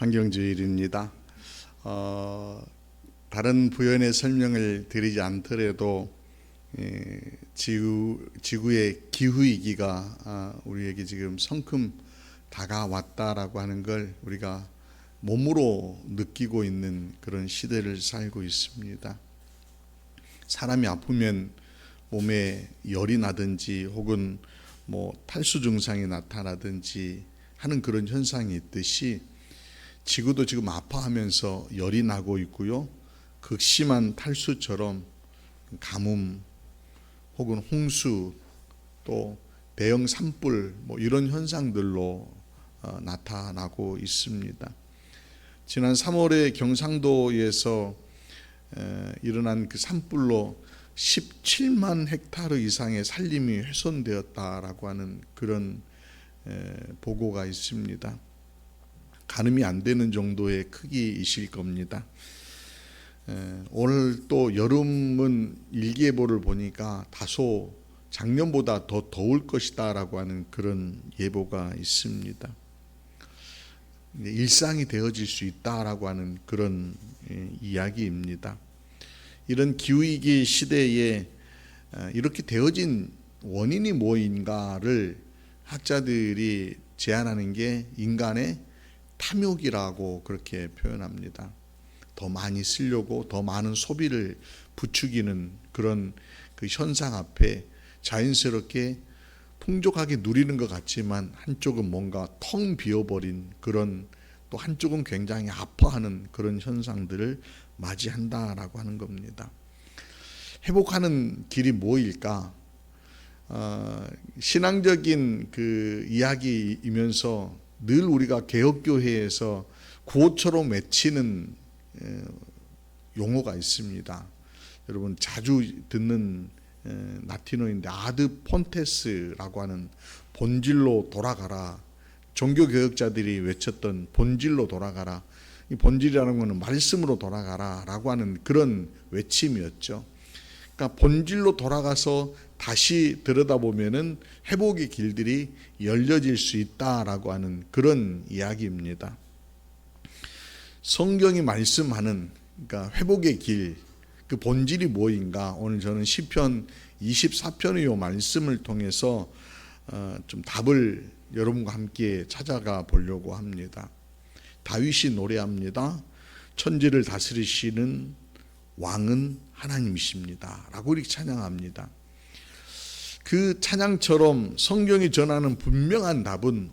환경주일입니다. 다른 부연의 설명을 드리지 않더라도 지구의 기후위기가 우리에게 지금 성큼 다가왔다라고 하는 걸 우리가 몸으로 느끼고 있는 그런 시대를 살고 있습니다. 사람이 아프면 몸에 열이 나든지 혹은 탈수 증상이 나타나든지 하는 그런 현상이 있듯이 지구도 지금 아파하면서 열이 나고 있고요. 극심한 탈수처럼 가뭄 혹은 홍수 또 대형 산불 이런 현상들로 나타나고 있습니다. 지난 3월에 경상도에서 일어난 그 산불로 17만 헥타르 이상의 산림이 훼손되었다라고 하는 그런 보고가 있습니다. 가늠이 안 되는 정도의 크기이실 겁니다. 오늘 또 여름은 일기예보를 보니까 다소 작년보다 더 더울 것이다 라고 하는 그런 예보가 있습니다. 일상이 되어질 수 있다라고 하는 그런 이야기입니다. 이런 기후위기 시대에 이렇게 되어진 원인이 뭐인가를 학자들이 제안하는 게 인간의 탐욕이라고 그렇게 표현합니다. 더 많이 쓰려고 더 많은 소비를 부추기는 그런 그 현상 앞에 자연스럽게 풍족하게 누리는 것 같지만 한쪽은 뭔가 텅 비어버린 그런, 또 한쪽은 굉장히 아파하는 그런 현상들을 맞이한다라고 하는 겁니다. 회복하는 길이 뭐일까? 신앙적인 그 이야기이면서 늘 우리가 개혁교회에서 구호처럼 외치는 용어가 있습니다. 여러분 자주 듣는 라틴어인데 아드 폰테스라고 하는 본질로 돌아가라. 종교개혁자들이 외쳤던 본질로 돌아가라. 이 본질이라는 것은 말씀으로 돌아가라 라고 하는 그런 외침이었죠. 그러니까 본질로 돌아가서 다시 들여다보면은 회복의 길들이 열려질 수 있다라고 하는 그런 이야기입니다. 성경이 말씀하는 그러니까 회복의 길, 그 본질이 뭐인가? 오늘 저는 시편 24편의 이 말씀을 통해서 좀 답을 여러분과 함께 찾아가 보려고 합니다. 다윗이 노래합니다. 천지를 다스리시는 왕은 하나님이십니다 라고 이렇게 찬양합니다. 그 찬양처럼 성경이 전하는 분명한 답은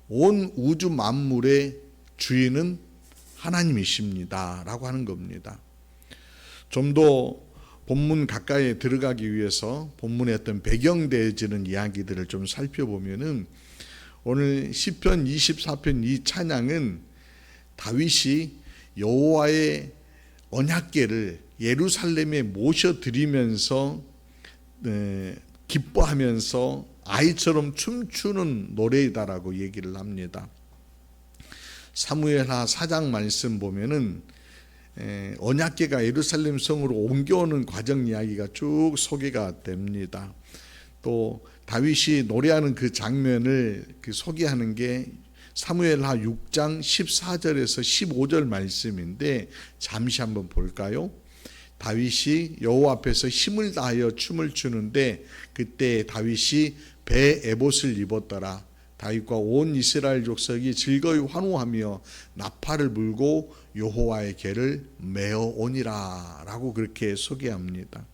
온 우주 만물의 주인은 하나님이십니다 라고 하는 겁니다. 좀 더 본문 가까이에 들어가기 위해서 본문의 어떤 배경되어지는 이야기들을 좀 살펴보면은 오늘 시편 24편 이 찬양은 다윗이 여호와의 언약궤를 예루살렘에 모셔드리면서 기뻐하면서 아이처럼 춤추는 노래이다라고 얘기를 합니다. 사무엘하 4장 말씀 보면은 언약궤가 예루살렘 성으로 옮겨오는 과정 이야기가 쭉 소개가 됩니다. 또 다윗이 노래하는 그 장면을 소개하는 게 사무엘하 6장 14절에서 15절 말씀인데 잠시 한번 볼까요? 다윗이 여호와 앞에서 힘을 다하여 춤을 추는데 그때 다윗이 배 에봇을 입었더라. 다윗과 온 이스라엘 족속이 즐거이 환호하며 나팔을 불고 여호와의 궤를 메어 오니라 라고 그렇게 소개합니다.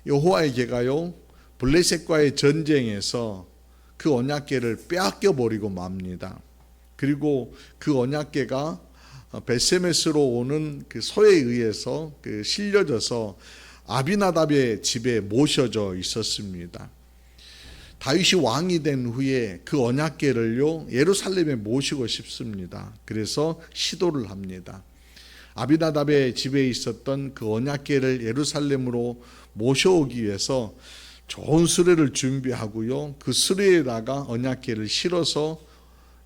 여호와의 궤가요 블레셋과의 전쟁에서 그 언약궤를 빼앗겨 버리고 맙니다. 그리고 그 언약궤가 베세메스로 오는 그 소에 의해서 실려져서 아비나답의 집에 모셔져 있었습니다. 다윗이 왕이 된 후에 그 언약궤를요 예루살렘에 모시고 싶습니다. 그래서 시도를 합니다. 아비나답의 집에 있었던 그 언약궤를 예루살렘으로 모셔오기 위해서 좋은 수레를 준비하고요. 그 수레에다가 언약궤를 실어서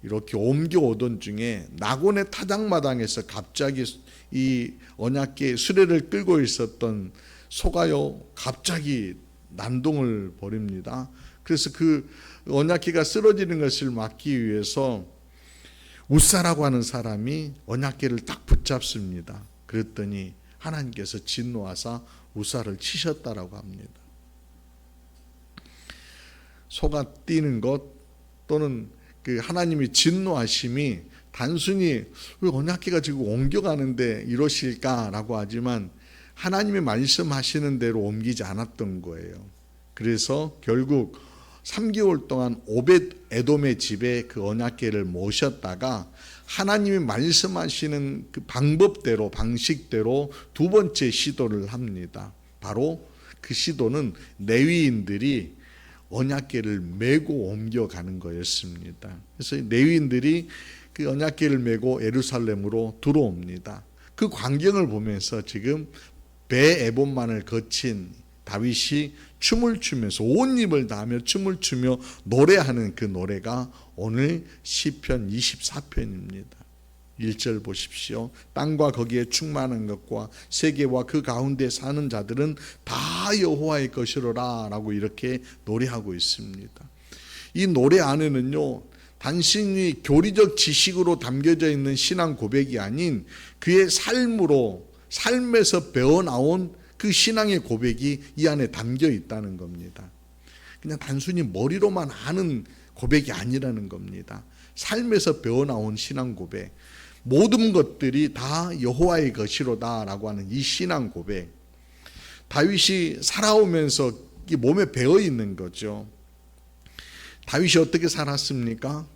이렇게 옮겨오던 중에 낙원의 타작마당에서 갑자기 이 언약궤 수레를 끌고 있었던 소가요 갑자기 난동을 벌입니다. 그래서 그 언약궤가 쓰러지는 것을 막기 위해서 웃사라고 하는 사람이 언약궤를 딱 붙잡습니다. 그랬더니 하나님께서 진노하사 웃사를 치셨다라고 합니다. 소가 뛰는 것 또는 그 하나님이 진노하심이 단순히 왜 언약궤가 지금 옮겨가는데 이러실까라고 하지만 하나님이 말씀하시는 대로 옮기지 않았던 거예요. 그래서 결국 3개월 동안 오벳 에돔의 집에 그 언약궤를 모셨다가 하나님이 말씀하시는 그 방법대로 방식대로 두 번째 시도를 합니다. 바로 그 시도는 레위인들이 언약궤를 메고 옮겨가는 거였습니다. 그래서 레위인들이 그 언약궤를 메고 예루살렘으로 들어옵니다. 그 광경을 보면서 지금 베에봇만을 거친 다윗이 춤을 추면서 온 힘을 다하며 춤을 추며 노래하는 그 노래가 오늘 시편 24편입니다. 1절 보십시오. 땅과 거기에 충만한 것과 세계와 그 가운데 사는 자들은 다 여호와의 것이로라 라고 이렇게 노래하고 있습니다. 이 노래 안에는요, 단순히 교리적 지식으로 담겨져 있는 신앙 고백이 아닌 그의 삶에서 배어나온 그 신앙의 고백이 이 안에 담겨 있다는 겁니다. 그냥 단순히 머리로만 아는 고백이 아니라는 겁니다. 삶에서 배어나온 신앙 고백, 모든 것들이 다 여호와의 것이로다 라고 하는 이 신앙 고백, 다윗이 살아오면서 몸에 배어 있는 거죠. 다윗이 어떻게 살았습니까?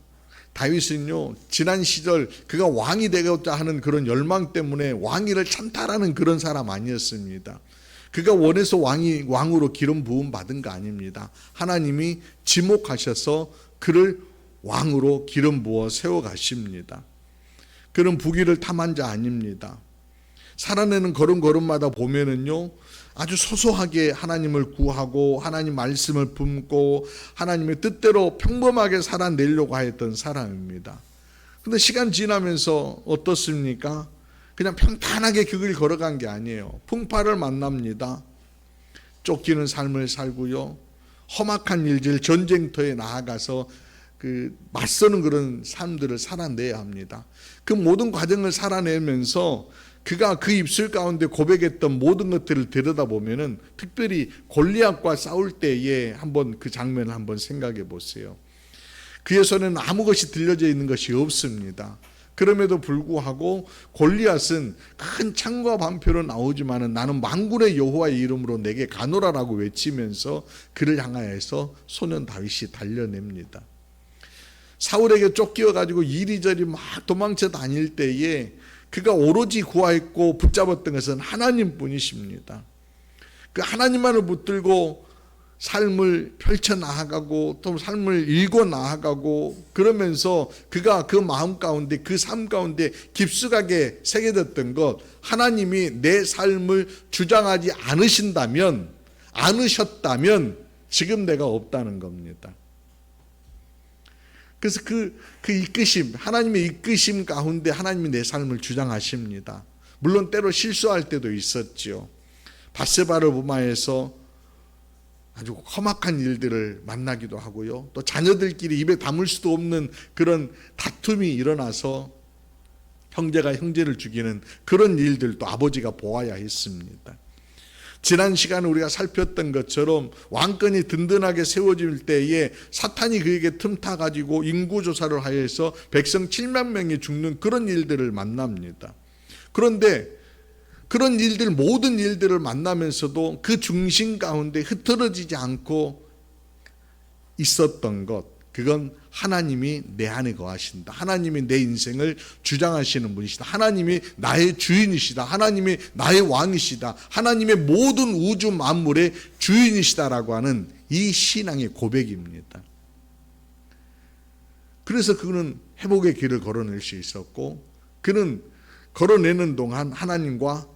다윗은요, 지난 시절 그가 왕이 되고자 하는 그런 열망 때문에 왕위를 찬탈하는 그런 사람 아니었습니다. 그가 원해서 왕으로 기름 부음 받은 거 아닙니다. 하나님이 지목하셔서 그를 왕으로 기름 부어 세워 가십니다. 그런 부귀를 탐한 자 아닙니다. 살아내는 걸음걸음마다 보면은요, 아주 소소하게 하나님을 구하고 하나님 말씀을 품고 하나님의 뜻대로 평범하게 살아내려고 했던 사람입니다. 그런데 시간 지나면서 어떻습니까? 그냥 평탄하게 그 길 걸어간 게 아니에요. 풍파를 만납니다. 쫓기는 삶을 살고요, 험악한 일들, 전쟁터에 나아가서 그 맞서는 그런 삶들을 살아내야 합니다. 그 모든 과정을 살아내면서 그가 그 입술 가운데 고백했던 모든 것들을 들여다보면은, 특별히 골리앗과 싸울 때에 한번 그 장면을 한번 생각해 보세요. 그의 손에는 아무 것이 들려져 있는 것이 없습니다. 그럼에도 불구하고 골리앗은 큰 창과 방패로 나오지만은 나는 만군의 여호와의 이름으로 내게 가노라라고 외치면서 그를 향하여서 소년 다윗이 달려냅니다. 사울에게 쫓겨 가지고 이리저리 막 도망쳐 다닐 때에 그가 오로지 구하였고 붙잡았던 것은 하나님뿐이십니다. 그 하나님만을 붙들고 삶을 펼쳐 나아가고 또 삶을 읽어 나아가고, 그러면서 그가 그 마음 가운데 그 삶 가운데 깊숙하게 새겨졌던 것, 하나님이 내 삶을 주장하지 않으셨다면 지금 내가 없다는 겁니다. 그래서 그 이끄심, 하나님의 이끄심 가운데 하나님이 내 삶을 주장하십니다. 물론 때로 실수할 때도 있었죠. 밧세바를 범하여서 아주 험악한 일들을 만나기도 하고요, 또 자녀들끼리 입에 담을 수도 없는 그런 다툼이 일어나서 형제가 형제를 죽이는 그런 일들도 아버지가 보아야 했습니다. 지난 시간에 우리가 살폈던 것처럼 왕권이 든든하게 세워질 때에 사탄이 그에게 틈타가지고 인구조사를 하여서 백성 7만 명이 죽는 그런 일들을 만납니다. 그런데 그런 일들, 모든 일들을 만나면서도 그 중심 가운데 흐트러지지 않고 있었던 것, 그건 하나님이 내 안에 거하신다, 하나님이 내 인생을 주장하시는 분이시다, 하나님이 나의 주인이시다, 하나님이 나의 왕이시다, 하나님의 모든 우주 만물의 주인이시다라고 하는 이 신앙의 고백입니다. 그래서 그는 회복의 길을 걸어낼 수 있었고, 그는 걸어내는 동안 하나님과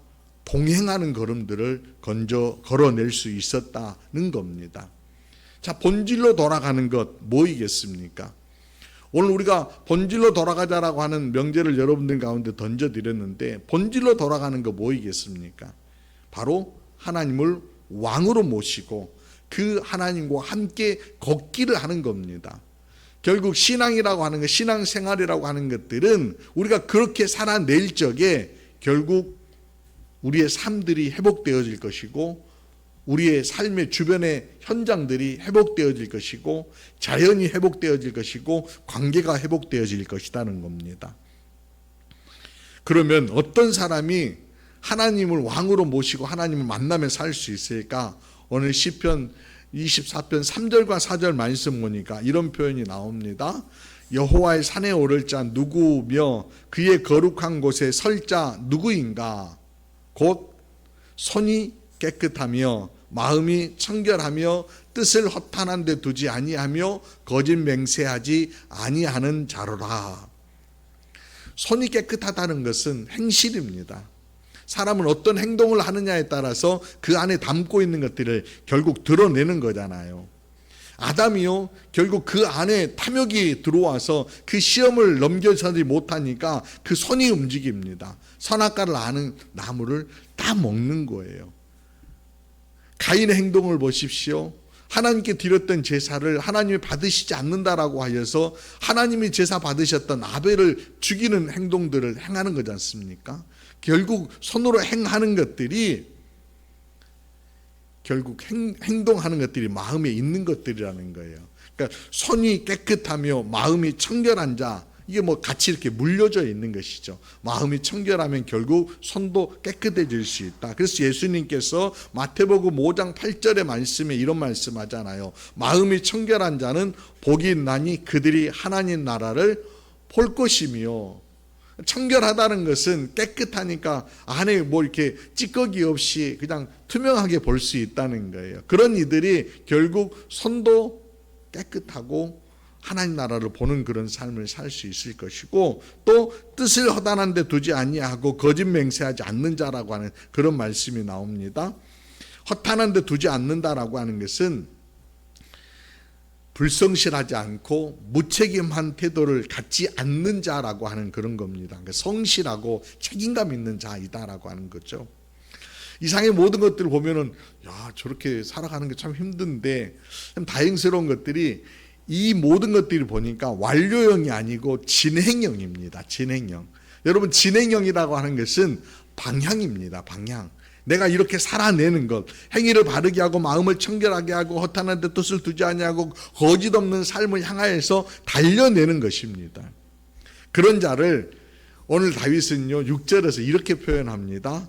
동행하는 걸음들을 걸어낼 수 있었다는 겁니다. 자, 본질로 돌아가는 것 뭐이겠습니까? 오늘 우리가 본질로 돌아가자라고 하는 명제를 여러분들 가운데 던져드렸는데, 본질로 돌아가는 것 뭐이겠습니까? 바로 하나님을 왕으로 모시고 그 하나님과 함께 걷기를 하는 겁니다. 결국 신앙이라고 하는 것, 신앙생활이라고 하는 것들은 우리가 그렇게 살아낼 적에 결국 우리의 삶들이 회복되어질 것이고, 우리의 삶의 주변의 현장들이 회복되어질 것이고, 자연이 회복되어질 것이고, 관계가 회복되어질 것이라는 겁니다. 그러면 어떤 사람이 하나님을 왕으로 모시고 하나님을 만나며 살 수 있을까? 오늘 시편 24편 3절과 4절 말씀 보니까 이런 표현이 나옵니다. 여호와의 산에 오를 자 누구며 그의 거룩한 곳에 설 자 누구인가? 곧 손이 깨끗하며 마음이 청결하며 뜻을 허탄한 데 두지 아니하며 거짓 맹세하지 아니하는 자로라. 손이 깨끗하다는 것은 행실입니다. 사람은 어떤 행동을 하느냐에 따라서 그 안에 담고 있는 것들을 결국 드러내는 거잖아요. 아담이요, 결국 그 안에 탐욕이 들어와서 그 시험을 넘겨서지 못하니까 그 손이 움직입니다. 선악과를 아는 나무를 다 먹는 거예요. 가인의 행동을 보십시오. 하나님께 드렸던 제사를 하나님이 받으시지 않는다라고 하여서 하나님이 제사 받으셨던 아벨을 죽이는 행동들을 행하는 거지 않습니까? 결국 손으로 행하는 것들이, 결국 행동하는 것들이 마음에 있는 것들이라는 거예요. 그러니까 손이 깨끗하며 마음이 청결한 자, 이게 뭐 같이 이렇게 물려져 있는 것이죠. 마음이 청결하면 결국 손도 깨끗해질 수 있다. 그래서 예수님께서 마태복음 5장 8절의 말씀에 이런 말씀하잖아요. 마음이 청결한 자는 복이 있나니 그들이 하나님 나라를 볼 것이며, 청결하다는 것은 깨끗하니까 안에 뭐 이렇게 찌꺼기 없이 그냥 투명하게 볼 수 있다는 거예요. 그런 이들이 결국 손도 깨끗하고 하나님 나라를 보는 그런 삶을 살 수 있을 것이고, 또 뜻을 허단한 데 두지 아니하고 거짓 맹세하지 않는 자라고 하는 그런 말씀이 나옵니다. 허탄한 데 두지 않는다라고 하는 것은 불성실하지 않고 무책임한 태도를 갖지 않는 자라고 하는 그런 겁니다. 그러니까 성실하고 책임감 있는 자이다라고 하는 거죠. 이상의 모든 것들을 보면은, 야, 저렇게 살아가는 게 참 힘든데, 참 다행스러운 것들이, 이 모든 것들을 보니까 완료형이 아니고 진행형입니다. 진행형. 여러분, 진행형이라고 하는 것은 방향입니다. 방향. 내가 이렇게 살아내는 것, 행위를 바르게 하고 마음을 청결하게 하고 허탄한 데 뜻을 두지 아니하고 거짓 없는 삶을 향하여서 달려내는 것입니다. 그런 자를 오늘 다윗은요 6절에서 이렇게 표현합니다.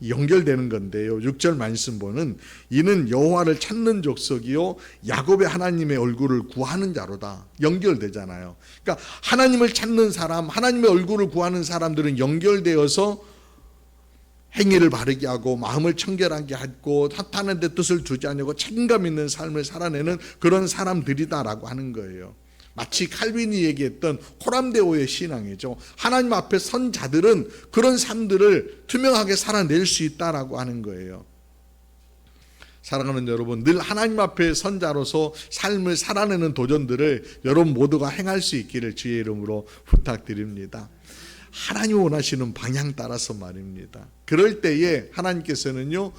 연결되는 건데요, 6절 말씀 보는, 이는 여호와를 찾는 족속이요 야곱의 하나님의 얼굴을 구하는 자로다. 연결되잖아요. 그러니까 하나님을 찾는 사람, 하나님의 얼굴을 구하는 사람들은 연결되어서 행위를 바르게 하고 마음을 청결하게 하고 허탄한 데 뜻을 두지 않고 책임감 있는 삶을 살아내는 그런 사람들이다라고 하는 거예요. 마치 칼빈이 얘기했던 호람데오의 신앙이죠. 하나님 앞에 선 자들은 그런 삶들을 투명하게 살아낼 수 있다라고 하는 거예요. 사랑하는 여러분, 늘 하나님 앞에 선 자로서 삶을 살아내는 도전들을 여러분 모두가 행할 수 있기를 주의 이름으로 부탁드립니다. 하나님 원하시는 방향 따라서 말입니다. 그럴 때에 하나님께서는요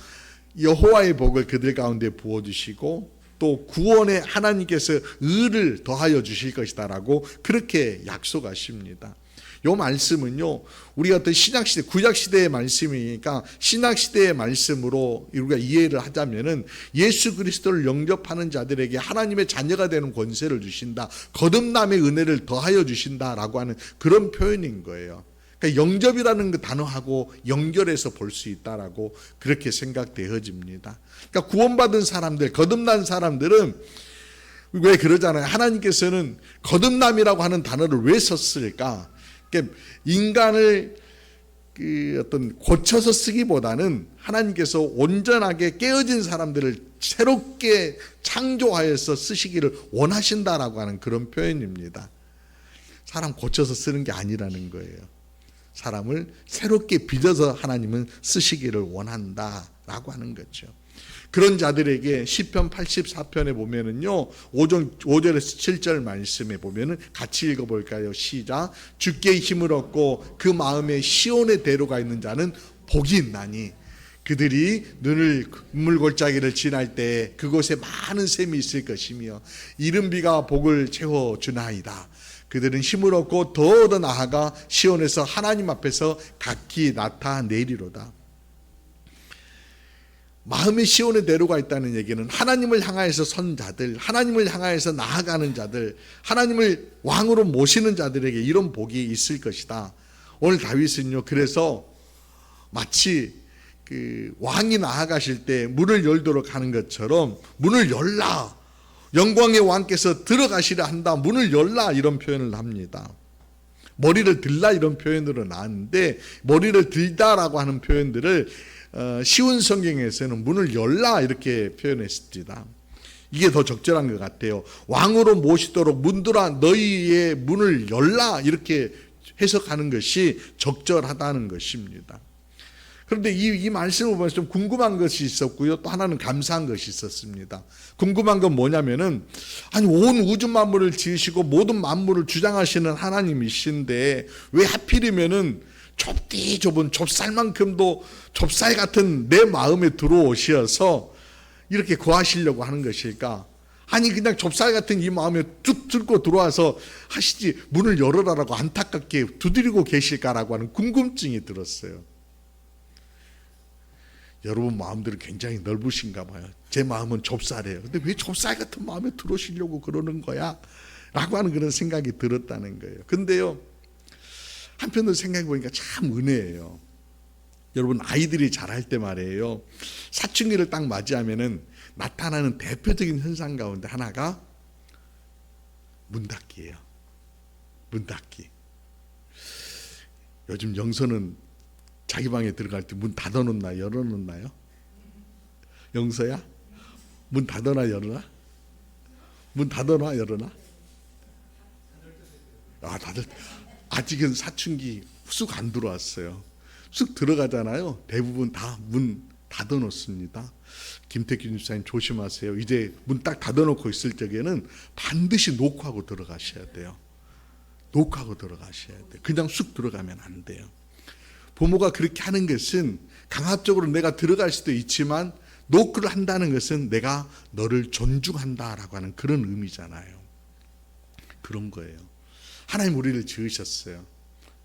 여호와의 복을 그들 가운데 부어주시고, 또 구원에 하나님께서 의를 더하여 주실 것이다라고 그렇게 약속하십니다. 이 말씀은요 우리가 어떤 신약시대, 구약시대의 말씀이니까 신약시대의 말씀으로 우리가 이해를 하자면은, 예수 그리스도를 영접하는 자들에게 하나님의 자녀가 되는 권세를 주신다, 거듭남의 은혜를 더하여 주신다라고 하는 그런 표현인 거예요. 그러니까 영접이라는 그 단어하고 연결해서 볼 수 있다라고 그렇게 생각되어집니다. 그러니까 구원받은 사람들, 거듭난 사람들은 왜 그러잖아요. 하나님께서는 거듭남이라고 하는 단어를 왜 썼을까? 그러니까 인간을 어떤 고쳐서 쓰기보다는 하나님께서 온전하게 깨어진 사람들을 새롭게 창조하여서 쓰시기를 원하신다라고 하는 그런 표현입니다. 사람 고쳐서 쓰는 게 아니라는 거예요. 사람을 새롭게 빚어서 하나님은 쓰시기를 원한다라고 하는 거죠. 그런 자들에게 시편 84편에 보면은요 5절에서 7절 말씀에 보면은 같이 읽어볼까요? 시작. 주께 힘을 얻고 그 마음에 시온의 대로가 있는 자는 복이 있나니. 그들이 눈을 물골짜기를 지날 때 그곳에 많은 샘이 있을 것이며 이른 비가 복을 채워주나이다. 그들은 힘을 얻고 더 나아가 시온에서 하나님 앞에서 각기 나타내리로다. 마음의 시온에 내려가 있다는 얘기는 하나님을 향하여서 선 자들, 하나님을 향하여서 나아가는 자들, 하나님을 왕으로 모시는 자들에게 이런 복이 있을 것이다. 오늘 다윗은요, 그래서 마치 그 왕이 나아가실 때 문을 열도록 하는 것처럼 문을 열라, 영광의 왕께서 들어가시려 한다, 문을 열라, 이런 표현을 합니다. 머리를 들라 이런 표현으로 나왔는데 머리를 들다라고 하는 표현들을 쉬운 성경에서는 문을 열라 이렇게 표현했습니다. 이게 더 적절한 것 같아요. 왕으로 모시도록 문들아 너희의 문을 열라 이렇게 해석하는 것이 적절하다는 것입니다. 그런데 이 말씀을 보면서 좀 궁금한 것이 있었고요. 또 하나는 감사한 것이 있었습니다. 궁금한 건 뭐냐면은, 아니, 온 우주 만물을 지으시고 모든 만물을 주장하시는 하나님이신데 왜 하필이면은 좁디 좁은 좁쌀만큼도 좁쌀 같은 내 마음에 들어오셔서 이렇게 거하시려고 하는 것일까? 아니, 그냥 좁쌀 같은 이 마음에 쭉 들고 들어와서 하시지 문을 열어라라고 안타깝게 두드리고 계실까라고 하는 궁금증이 들었어요. 여러분 마음들은 굉장히 넓으신가 봐요. 제 마음은 좁쌀이에요. 근데 왜 좁쌀 같은 마음에 들어오시려고 그러는 거야? 라고 하는 그런 생각이 들었다는 거예요. 근데요, 한편으로 생각해 보니까 참 은혜예요. 여러분 아이들이 자랄 때 말이에요, 사춘기를 딱 맞이하면은 나타나는 대표적인 현상 가운데 하나가 문 닫기예요. 문 닫기. 요즘 영서는 자기 방에 들어갈 때 문 닫아놓나요? 열어놓나요? 영서야? 문 닫아놔 열어놔? 문 닫아놔 열어놔? 다들 아직은 사춘기 쑥 안 들어왔어요. 쑥 들어가잖아요. 대부분 다 문 닫아놓습니다. 김태균 집사님 조심하세요. 이제 문 딱 닫아놓고 있을 적에는 반드시 노크하고 들어가셔야 돼요. 노크하고 들어가셔야 돼요. 그냥 쑥 들어가면 안 돼요. 부모가 그렇게 하는 것은 강압적으로 내가 들어갈 수도 있지만 노크를 한다는 것은 내가 너를 존중한다라고 하는 그런 의미잖아요. 그런 거예요. 하나님 우리를 지으셨어요.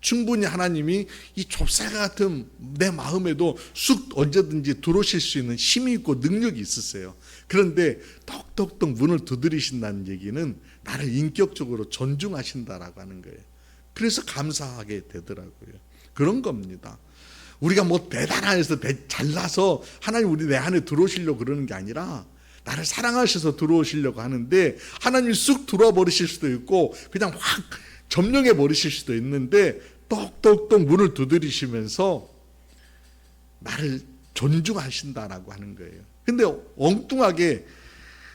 충분히 하나님이 이 좁쌀 같은 내 마음에도 쑥 언제든지 들어오실 수 있는 힘이 있고 능력이 있으세요. 그런데 톡톡톡 문을 두드리신다는 얘기는 나를 인격적으로 존중하신다라고 하는 거예요. 그래서 감사하게 되더라고요. 그런 겁니다. 우리가 뭐 대단해서 잘나서 하나님 우리 내 안에 들어오시려고 그러는 게 아니라 나를 사랑하셔서 들어오시려고 하는데 하나님이 쑥 들어와 버리실 수도 있고 그냥 확 점령해 버리실 수도 있는데 똑똑똑 문을 두드리시면서 나를 존중하신다라고 하는 거예요. 근데 엉뚱하게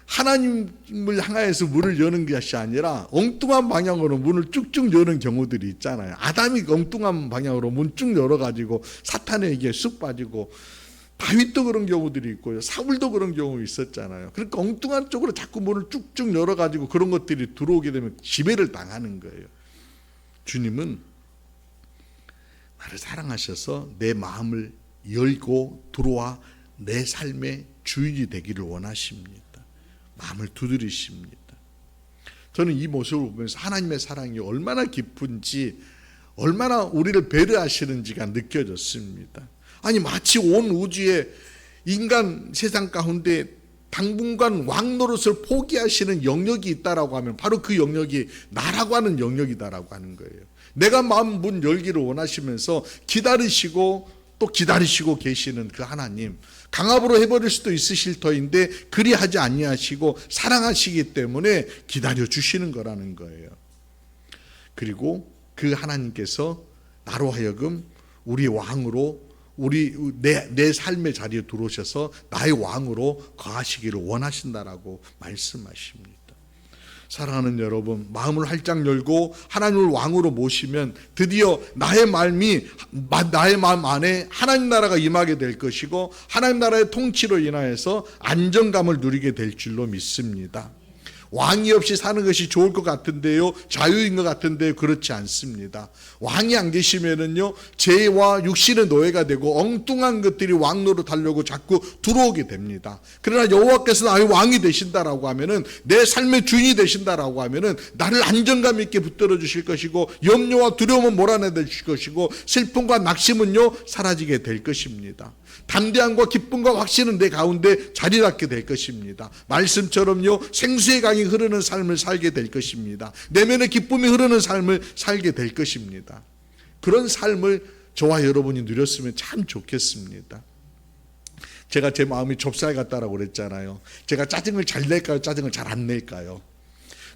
하나님을 향하여서 문을 여는 것이 아니라 엉뚱한 방향으로 문을 쭉쭉 여는 경우들이 있잖아요. 아담이 엉뚱한 방향으로 문 쭉 열어가지고 사탄에게 쑥 빠지고, 다윗도 그런 경우들이 있고요. 사울도 그런 경우 있었잖아요. 그러니까 엉뚱한 쪽으로 자꾸 문을 쭉쭉 열어가지고 그런 것들이 들어오게 되면 지배를 당하는 거예요. 주님은 나를 사랑하셔서 내 마음을 열고 들어와 내 삶의 주인이 되기를 원하십니다. 마음을 두드리십니다. 저는 이 모습을 보면서 하나님의 사랑이 얼마나 깊은지, 얼마나 우리를 배려하시는지가 느껴졌습니다. 아니, 마치 온 우주에 인간 세상 가운데 당분간 왕 노릇을 포기하시는 영역이 있다라고 하면 바로 그 영역이 나라고 하는 영역이다라고 하는 거예요. 내가 마음 문 열기를 원하시면서 기다리시고 또 기다리시고 계시는 그 하나님, 강압으로 해버릴 수도 있으실 터인데 그리하지 아니하시고 사랑하시기 때문에 기다려 주시는 거라는 거예요. 그리고 그 하나님께서 나로 하여금 우리 왕으로 내 삶의 자리에 들어오셔서 나의 왕으로 거하시기를 원하신다라고 말씀하십니다. 사랑하는 여러분, 마음을 활짝 열고 하나님을 왕으로 모시면 드디어 나의 마음 안에 하나님 나라가 임하게 될 것이고 하나님 나라의 통치로 인하여서 안정감을 누리게 될 줄로 믿습니다. 왕이 없이 사는 것이 좋을 것 같은데요, 자유인 것 같은데요, 그렇지 않습니다. 왕이 안 계시면은요, 죄와 육신의 노예가 되고 엉뚱한 것들이 왕 노릇하려고 자꾸 들어오게 됩니다. 그러나 여호와께서 나의 왕이 되신다라고 하면은, 내 삶의 주인이 되신다라고 하면은 나를 안정감 있게 붙들어 주실 것이고, 염려와 두려움은 몰아내 주실 것이고, 슬픔과 낙심은요 사라지게 될 것입니다. 담대함과 기쁨과 확신은 내 가운데 자리 잡게 될 것입니다. 말씀처럼요, 생수의 강이 흐르는 삶을 살게 될 것입니다. 내면의 기쁨이 흐르는 삶을 살게 될 것입니다. 그런 삶을 저와 여러분이 누렸으면 참 좋겠습니다. 제가 제 마음이 좁쌀 같다라고 그랬잖아요. 제가 짜증을 잘 낼까요? 짜증을 잘 안 낼까요?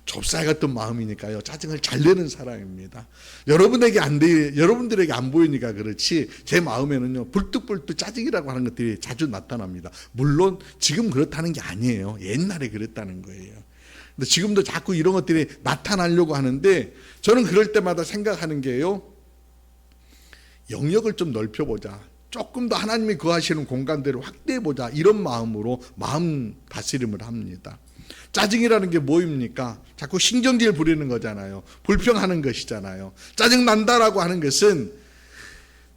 좁쌀 같은 마음이니까요, 짜증을 잘 내는 사람입니다. 여러분들에게 안 보이니까 그렇지, 제 마음에는요 불뚝불뚝 짜증이라고 하는 것들이 자주 나타납니다. 물론 지금 그렇다는 게 아니에요. 옛날에 그랬다는 거예요. 근데 지금도 자꾸 이런 것들이 나타나려고 하는데, 저는 그럴 때마다 생각하는 게요, 영역을 좀 넓혀보자, 조금 더 하나님이 거하시는 공간들을 확대해보자, 이런 마음으로 마음 다스림을 합니다. 짜증이라는 게 뭐입니까? 자꾸 신경질 부리는 거잖아요. 불평하는 것이잖아요. 짜증난다라고 하는 것은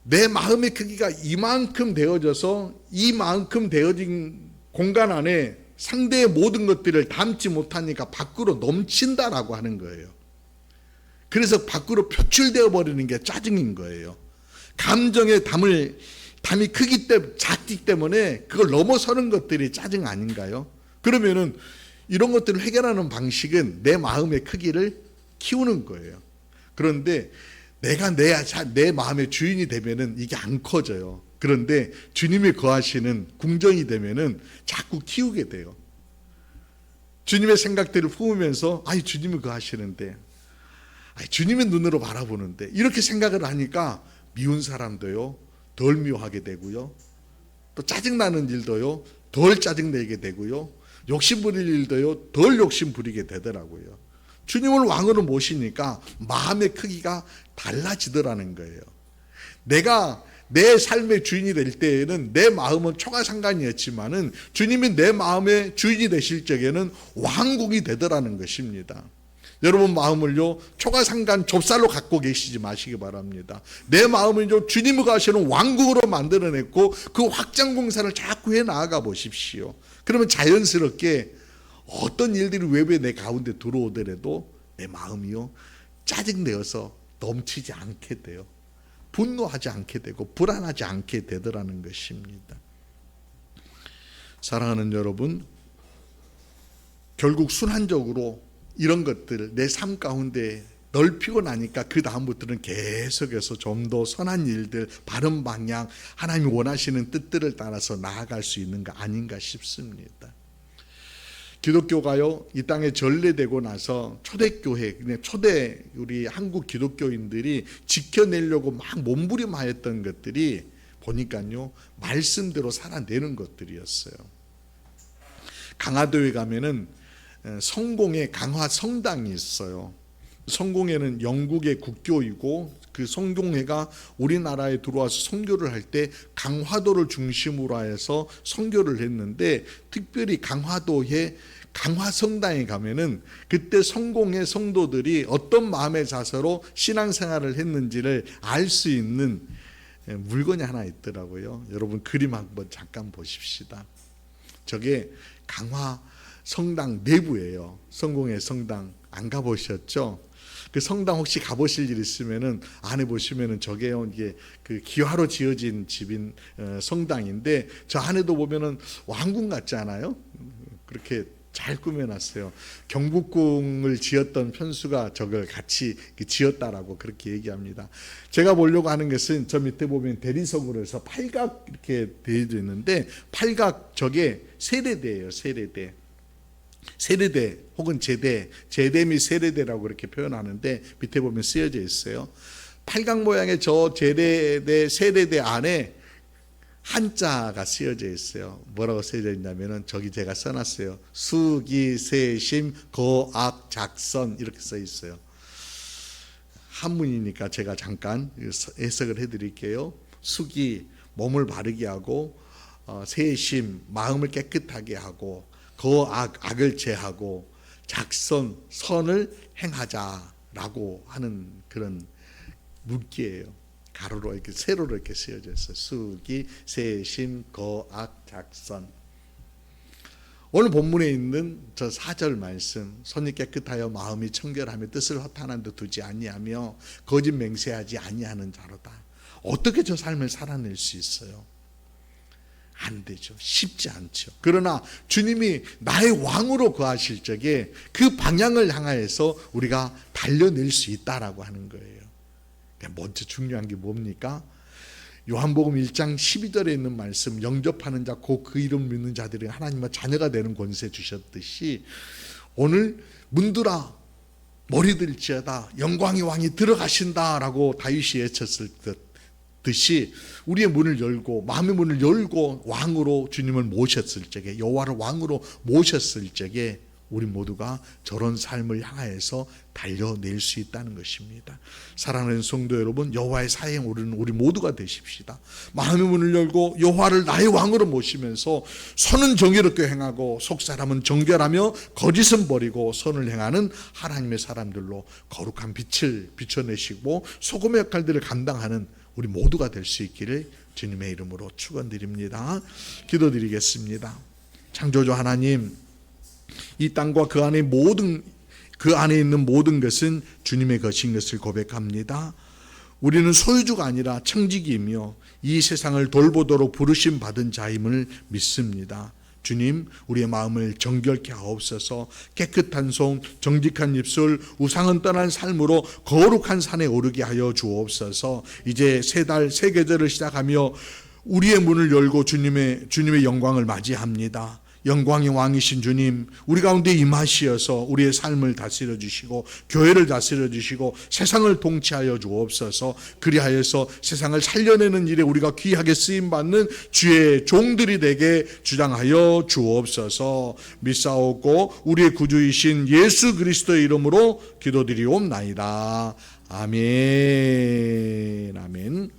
내 마음의 크기가 이만큼 되어져서 이만큼 되어진 공간 안에 상대의 모든 것들을 담지 못하니까 밖으로 넘친다라고 하는 거예요. 그래서 밖으로 표출되어 버리는 게 짜증인 거예요. 감정의 담이 크기 때문에, 작기 때문에 그걸 넘어서는 것들이 짜증 아닌가요? 그러면은 이런 것들을 해결하는 방식은 내 마음의 크기를 키우는 거예요. 그런데 내가 내 마음의 주인이 되면은 이게 안 커져요. 그런데 주님이 거하시는 궁정이 되면은 자꾸 키우게 돼요. 주님의 생각들을 품으면서, 아이 주님이 거하시는데, 아이 주님의 눈으로 바라보는데, 이렇게 생각을 하니까 미운 사람도요 덜 미워하게 되고요, 또 짜증나는 일도요 덜 짜증내게 되고요, 욕심 부릴 일도요 덜 욕심 부리게 되더라고요. 주님을 왕으로 모시니까 마음의 크기가 달라지더라는 거예요. 내가 내 삶의 주인이 될 때에는 내 마음은 초가상관이었지만은 주님이 내 마음의 주인이 되실 적에는 왕국이 되더라는 것입니다. 여러분 마음을요 초가상간 좁쌀로 갖고 계시지 마시기 바랍니다. 내 마음은요 주님이 가시는 왕국으로 만들어냈고, 그 확장 공사를 자꾸 해 나아가 보십시오. 그러면 자연스럽게 어떤 일들이 외부에 내 가운데 들어오더라도 내 마음이요 짜증내어서 넘치지 않게 돼요. 분노하지 않게 되고 불안하지 않게 되더라는 것입니다. 사랑하는 여러분, 결국 순환적으로 이런 것들을 내 삶 가운데 넓히고 나니까 그 다음부터는 계속해서 좀 더 선한 일들, 바른 방향, 하나님이 원하시는 뜻들을 따라서 나아갈 수 있는 거 아닌가 싶습니다. 기독교가요 이 땅에 전래되고 나서 초대교회, 초대 우리 한국 기독교인들이 지켜내려고 막 몸부림하였던 것들이 보니까요 말씀대로 살아내는 것들이었어요. 강화도에 가면은 성공의 강화 성당이 있어요. 성공회는 영국의 국교이고, 그 성공회가 우리나라에 들어와서 선교를 할 때 강화도를 중심으로 해서 선교를 했는데, 특별히 강화도의 강화성당에 가면은 그때 성공회 성도들이 어떤 마음의 자세로 신앙생활을 했는지를 알 수 있는 물건이 하나 있더라고요. 여러분 그림 한번 잠깐 보십시다. 저게 강화성당 내부예요. 성공회 성당 안 가보셨죠? 그 성당 혹시 가보실 일 있으면은 안에 보시면은 저게요 이게 그 기와로 지어진 집인 성당인데, 저 안에도 보면은 왕궁 같지 않아요? 그렇게 잘 꾸며놨어요. 경복궁을 지었던 편수가 저걸 같이 지었다라고 그렇게 얘기합니다. 제가 보려고 하는 것은 저 밑에 보면 대리석으로 해서 팔각 이렇게 되어 있는데, 팔각 저게 세례대예요. 세례대 혹은 제대 및 세례대라고 이렇게 표현하는데, 밑에 보면 쓰여져 있어요. 팔각 모양의 저 제대대 세례대 안에 한자가 쓰여져 있어요. 뭐라고 쓰여져 있냐면은 저기 제가 써놨어요. 수기세심 거악작선 이렇게 써 있어요. 한문이니까 제가 잠깐 해석을 해드릴게요. 수기 몸을 바르게 하고, 세심 마음을 깨끗하게 하고, 거악 악을 제하고, 작선, 선을 행하자라고 하는 그런 문구예요. 가로로 이렇게 세로로 이렇게 쓰여져 있어요. 수기, 세심, 거악, 작선. 오늘 본문에 있는 저 4절 말씀, 손이 깨끗하여 마음이 청결하며 뜻을 허탄한 데 두지 아니하며 거짓 맹세하지 아니하는 자로다. 어떻게 저 삶을 살아낼 수 있어요? 안 되죠. 쉽지 않죠. 그러나 주님이 나의 왕으로 거하실 적에 그 방향을 향하여서 우리가 달려낼 수 있다라고 하는 거예요. 먼저 중요한 게 뭡니까? 요한복음 1장 12절에 있는 말씀, 영접하는 자 곧 그 이름 믿는 자들이 하나님의 자녀가 되는 권세 주셨듯이 오늘 문들아 머리 들지어다 영광의 왕이 들어가신다라고 다윗이 외쳤을 듯이 우리의 문을 열고 마음의 문을 열고 왕으로 주님을 모셨을 적에, 여호와를 왕으로 모셨을 적에 우리 모두가 저런 삶을 향하여서 달려낼 수 있다는 것입니다. 사랑하는 성도 여러분, 여호와의 사회에 오르는 우리 모두가 되십시다. 마음의 문을 열고 여호와를 나의 왕으로 모시면서 선은 정의롭게 행하고 속사람은 정결하며 거짓은 버리고 선을 행하는 하나님의 사람들로 거룩한 빛을 비춰내시고 소금의 역할들을 감당하는 우리 모두가 될 수 있기를 주님의 이름으로 축원드립니다. 기도드리겠습니다. 창조주 하나님, 이 땅과 그 안에 있는 모든 것은 주님의 것인 것을 고백합니다. 우리는 소유주가 아니라 청지기이며 이 세상을 돌보도록 부르심 받은 자임을 믿습니다. 주님, 우리의 마음을 정결케 하옵소서. 깨끗한 손, 정직한 입술, 우상은 떠난 삶으로 거룩한 산에 오르게 하여 주옵소서. 이제 새 달, 새 계절을 시작하며 우리의 문을 열고 주님의 영광을 맞이합니다. 영광의 왕이신 주님, 우리 가운데 임하시어서 우리의 삶을 다스려 주시고 교회를 다스려 주시고 세상을 통치하여 주옵소서. 그리하여서 세상을 살려내는 일에 우리가 귀하게 쓰임받는 주의 종들이 되게 주장하여 주옵소서. 믿사옵고 우리의 구주이신 예수 그리스도의 이름으로 기도드리옵나이다. 아멘. 아멘.